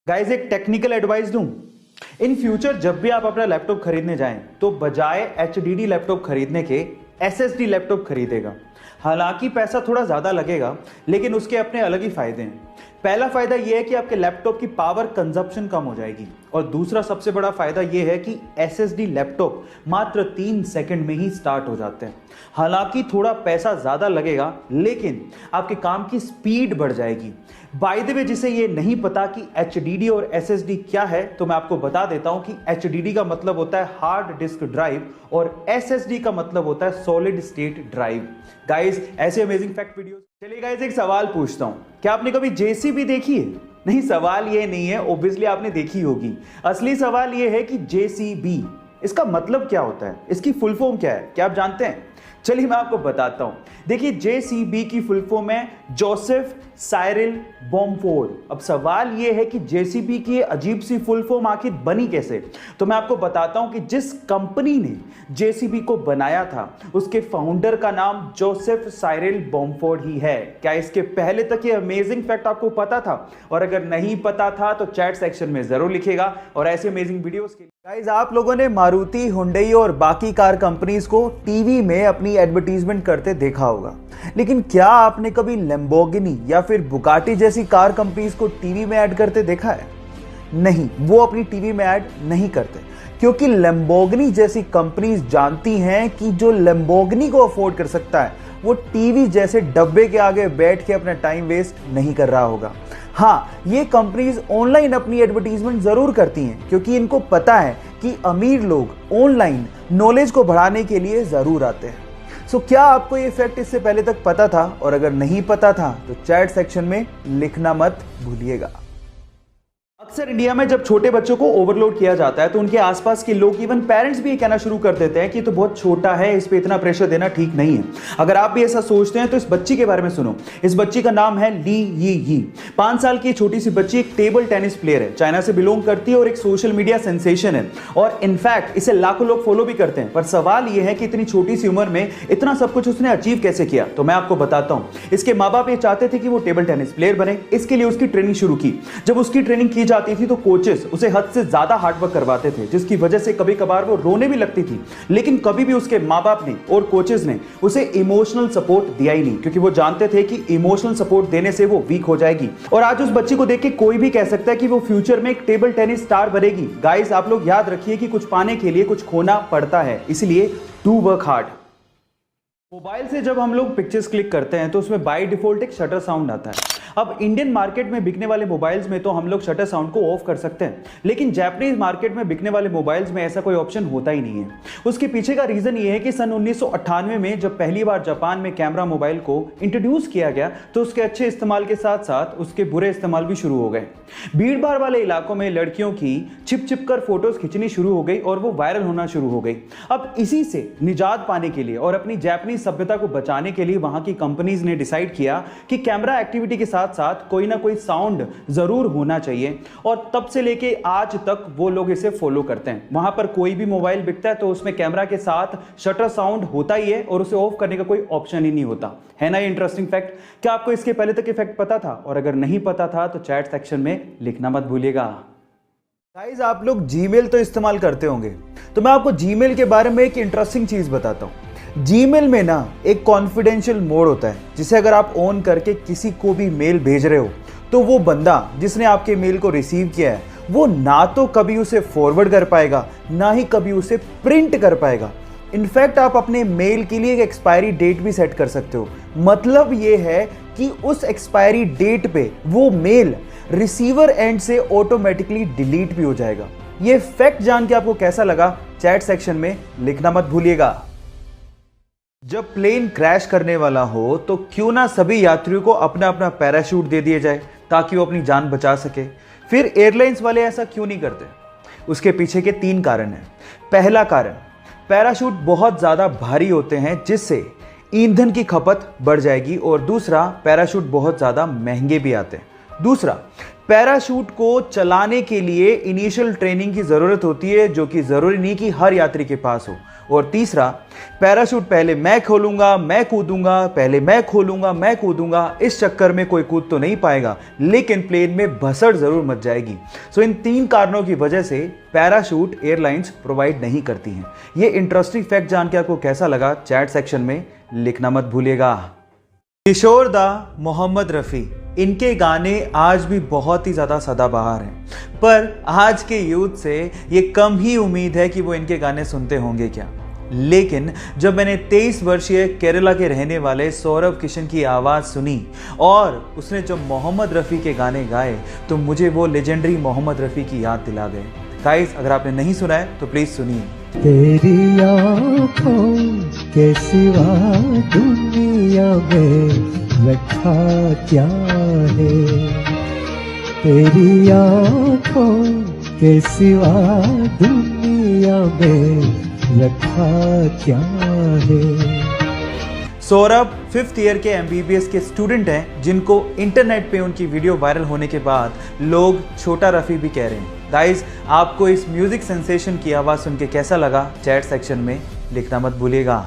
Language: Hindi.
गाइस एक टेक्निकल एडवाइस दूं। इन फ्यूचर जब भी आप अपना लैपटॉप खरीदने जाएं तो बजाय एचडीडी लैपटॉप खरीदने के एसएसडी लैपटॉप खरीदेगा। हालांकि पैसा थोड़ा ज़्यादा लगेगा लेकिन उसके अपने अलग ही फायदे हैं। पहला फायदा यह है कि आपके लैपटॉप की पावर कंजप्शन कम हो जाएगी और दूसरा सबसे बड़ा फायदा यह है कि एसएसडी लैपटॉप मात्र 3 सेकंड में ही स्टार्ट हो जाते हैं। हालांकि थोड़ा पैसा ज़्यादा लगेगा लेकिन आपके काम की स्पीड बढ़ जाएगी। बाय द वे, जिसे ये नहीं पता कि एचडीडी और एसएसडी क्या है तो मैं आपको बता देता हूं कि एचडीडी का मतलब होता है हार्ड डिस्क ड्राइव और एसएसडी का मतलब होता है सॉलिड स्टेट ड्राइव। गाइस ऐसे अमेजिंग फैक्ट वीडियोस। चलिए गाइस एक सवाल पूछता हूं, क्या आपने कभी जेसीबी देखी है? नहीं, सवाल ये नहीं है, ऑब्वियसली आपने देखी होगी। असली सवाल ये है कि जेसीबी इसका मतलब क्या होता है, इसकी फुल फॉर्म क्या है, क्या आप जानते हैं? चलिए मैं आपको बताता हूं। देखिए जेसीबी की फुल फॉर्म है जोसेफ साइरिल बॉम्फोर्ड। अब सवाल यह है कि जेसीबी की अजीब सी फुल फॉर्म आखिर बनी कैसे? तो मैं आपको बताता हूं कि जिस कंपनी ने जेसीबी को बनाया था उसके फाउंडर का नाम जोसेफ साइरिल बॉम्फोर्ड ही है। क्या इसके पहले तक ये अमेजिंग फैक्ट आपको पता था? और अगर नहीं पता था तो चैट सेक्शन में जरूर लिखेगा। और ऐसे अमेजिंग वीडियोस के लिए गाइस आप लोगों ने मारुति, हुंडई और बाकी कार कंपनीज को टीवी में अपनी एडवर्टीजमेंट करते देखा होगा, लेकिन क्या आपने कभी लैम्बोर्गिनी या फिर बुगाटी जैसी कार कंपनीज को टीवी में ऐड करते देखा है? नहीं, वो अपनी टीवी में ऐड नहीं करते क्योंकि लैम्बोर्गिनी जैसी कंपनीज जानती हैं कि जो लैम्बोर्गिनी को अफोर्ड कर सकता है वो टीवी जैसे डब्बे के आगे बैठ के अपना टाइम वेस्ट नहीं कर रहा होगा। हाँ, ये कंपनीज ऑनलाइन अपनी एडवर्टीजमेंट जरूर करती हैं क्योंकि इनको पता है कि अमीर लोग ऑनलाइन नॉलेज को बढ़ाने के लिए जरूर आते हैं। सो क्या आपको ये फैक्ट इससे पहले तक पता था? और अगर नहीं पता था तो चैट सेक्शन में लिखना मत भूलिएगा। अक्सर इंडिया में जब छोटे बच्चों को ओवरलोड किया जाता है तो उनके आसपास के लोग, इवन पेरेंट्स भी ये कहना शुरू कर देते हैं कि तो बहुत छोटा है, इस पे इतना प्रेशर देना ठीक नहीं है। अगर आप भी ऐसा सोचते हैं तो इस बच्ची के बारे में सुनो। इस बच्ची का नाम है ली यी। 5 साल की छोटी सी बच्ची एक टेबल टेनिस प्लेयर है, चाइना से बिलोंग करती है और एक सोशल मीडिया सेंसेशन है और इनफैक्ट इसे लाखों लोग फॉलो भी करते हैं। पर सवाल यह है कि इतनी छोटी सी उम्र में इतना सब कुछ उसने अचीव कैसे किया? तो मैं आपको बताता हूं। इसके माँ बाप ये चाहते थे कि वो टेबल टेनिस प्लेयर बने, इसके लिए उसकी ट्रेनिंग शुरू की। जब उसकी ट्रेनिंग की जाती थी तो कोचेस उसे हद से ज्यादा हार्डवर्क करवाते थे, जिसकी वजह से कभी कभार वो रोने भी लगती थी। लेकिन कभी भी उसके माँ बाप ने और कोचेस ने उसे इमोशनल सपोर्ट दिया ही नहीं, क्योंकि वो जानते थे कि इमोशनल सपोर्ट देने से वो वीक हो जाएगी। और आज उस बच्ची को देख के कोई भी कह सकता है कि वो फ्यूचर में एक टेबल टेनिस स्टार बनेगी। गाइस आप लोग याद रखिए कि कुछ पाने के लिए कुछ खोना पड़ता है, इसलिए डू वर्क हार्ड। मोबाइल से जब हम लोग पिक्चर्स क्लिक करते हैं तो उसमें बाय डिफॉल्ट एक शटर साउंड आता है। अब इंडियन मार्केट में बिकने वाले मोबाइल्स में तो हम लोग शटर साउंड को ऑफ कर सकते हैं, लेकिन जापानीज मार्केट में बिकने वाले मोबाइल्स में ऐसा कोई ऑप्शन होता ही नहीं है। उसके पीछे का रीजन ये है कि सन 1998 में जब पहली बार जापान में कैमरा मोबाइल को इंट्रोड्यूस किया गया तो उसके अच्छे इस्तेमाल के साथ साथ उसके बुरे इस्तेमाल भी शुरू हो गए। भीड़ भाड़ वाले इलाकों में लड़कियों की छिप छिप कर फोटोज खींचनी शुरू हो गई और वो वायरल होना शुरू हो गई। अब इसी से निजात पाने के लिए और अपनी जापानीज सभ्यता को बचाने के लिए वहां की कंपनीज ने डिसाइड किया कि कैमरा एक्टिविटी के साथ साथ कोई ना कोई साउंड जरूर होना चाहिए। और तब से लेके आज तक वो लोग इसे फॉलो करते हैं। वहां पर कोई भी मोबाइल बिकता है तो उसमें कैमरा के साथ शटर साउंड होता ही है और उसे ऑफ करने का कोई ऑप्शन ही नहीं होता है। ना ये इंटरेस्टिंग फैक्ट? क्या आपको इसके पहले तक ये फैक्ट पता था? और अगर नहीं पता था तो चैट सेक्शन में लिखना मत भूलिएगा। गाइस आप लोग जीमेल तो इस्तेमाल करते होंगे, तो मैं आपको जीमेल के बारे में एक इंटरेस्टिंग चीज बताता हूं। जीमेल में ना एक कॉन्फिडेंशियल मोड होता है जिसे अगर आप ऑन करके किसी को भी मेल भेज रहे हो तो वो बंदा जिसने आपके मेल को रिसीव किया है वो ना तो कभी उसे फॉरवर्ड कर पाएगा ना ही कभी उसे प्रिंट कर पाएगा। इनफैक्ट आप अपने मेल के लिए एक एक्सपायरी डेट भी सेट कर सकते हो। मतलब ये है कि उस एक्सपायरी डेट पे वो मेल रिसीवर एंड से ऑटोमेटिकली डिलीट भी हो जाएगा। ये फैक्ट जान के आपको कैसा लगा? चैट सेक्शन में लिखना मत भूलिएगा। जब प्लेन क्रैश करने वाला हो तो क्यों ना सभी यात्रियों को अपना अपना पैराशूट दे दिया जाए ताकि वो अपनी जान बचा सके। फिर एयरलाइंस वाले ऐसा क्यों नहीं करते? उसके पीछे के 3 कारण हैं। पहला कारण, पैराशूट बहुत ज़्यादा भारी होते हैं जिससे ईंधन की खपत बढ़ जाएगी और दूसरा, पैराशूट बहुत ज़्यादा महंगे भी आते हैं। दूसरा, पैराशूट को चलाने के लिए इनिशियल ट्रेनिंग की जरूरत होती है, जो कि जरूरी नहीं कि हर यात्री के पास हो। और तीसरा, पैराशूट पहले मैं खोलूंगा मैं कूदूंगा, पहले मैं खोलूंगा मैं कूदूंगा, इस चक्कर में कोई कूद तो नहीं पाएगा, लेकिन प्लेन में भसड़ जरूर मच जाएगी। सो इन 3 कारणों की वजह से पैराशूट एयरलाइंस प्रोवाइड नहीं करती हैं। ये इंटरेस्टिंग फैक्ट जान के आपको कैसा लगा, चैट सेक्शन में लिखना मत भूलिएगा। किशोर दा, मोहम्मद रफ़ी, इनके गाने आज भी बहुत ही ज़्यादा सदाबहार हैं, पर आज के यूथ से ये कम ही उम्मीद है कि वो इनके गाने सुनते होंगे क्या। लेकिन जब मैंने 23 वर्षीय केरला के रहने वाले सौरभ किशन की आवाज़ सुनी और उसने जब मोहम्मद रफ़ी के गाने गाए तो मुझे वो लेजेंडरी मोहम्मद रफ़ी की याद दिला गए। गाइस, अगर आपने नहीं सुना है तो प्लीज़ सुनिए। तेरी आँखों के सिवा दुनिया में रखा क्या है, तेरी आँखों के सिवा दुनिया में रखा क्या है। सौरभ 5th ईयर के MBBS के स्टूडेंट हैं, जिनको इंटरनेट पे उनकी वीडियो वायरल होने के बाद लोग छोटा रफ़ी भी कह रहे हैं। गाइस, आपको इस म्यूजिक सेंसेशन की आवाज़ सुन के कैसा लगा, चैट सेक्शन में लिखना मत भूलिएगा।